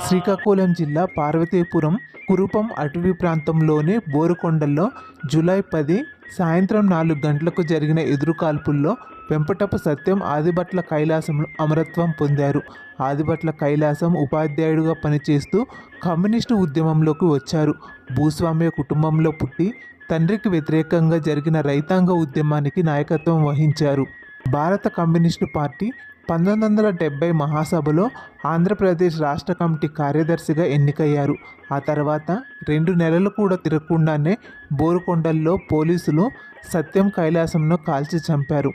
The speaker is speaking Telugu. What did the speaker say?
శ్రీకాకుళం జిల్లా పార్వతీపురం కురుపం అటవీ ప్రాంతంలోని బోరుకొండల్లో జూలై 10 సాయంత్రం 4 గంటలకు జరిగిన ఎదురుకాల్పుల్లో వెంపటపు సత్యం ఆదిభట్ల కైలాసం అమరత్వం పొందారు. ఆదిభట్ల కైలాసం ఉపాధ్యాయుడిగా పనిచేస్తూ కమ్యూనిస్టు ఉద్యమంలోకి వచ్చారు. భూస్వామ్య కుటుంబంలో పుట్టి తండ్రికి వ్యతిరేకంగా జరిగిన రైతాంగ ఉద్యమానికి నాయకత్వం వహించారు. భారత కమ్యూనిస్టు పార్టీ 1970 మహాసభలో ఆంధ్రప్రదేశ్ రాష్ట్ర కమిటీ కార్యదర్శిగా ఎన్నికయ్యారు. ఆ తర్వాత 2 నెలలు కూడా తిరగకుండానే బోరుకొండల్లో పోలీసులు సత్యం కైలాసంను కాల్చి చంపారు.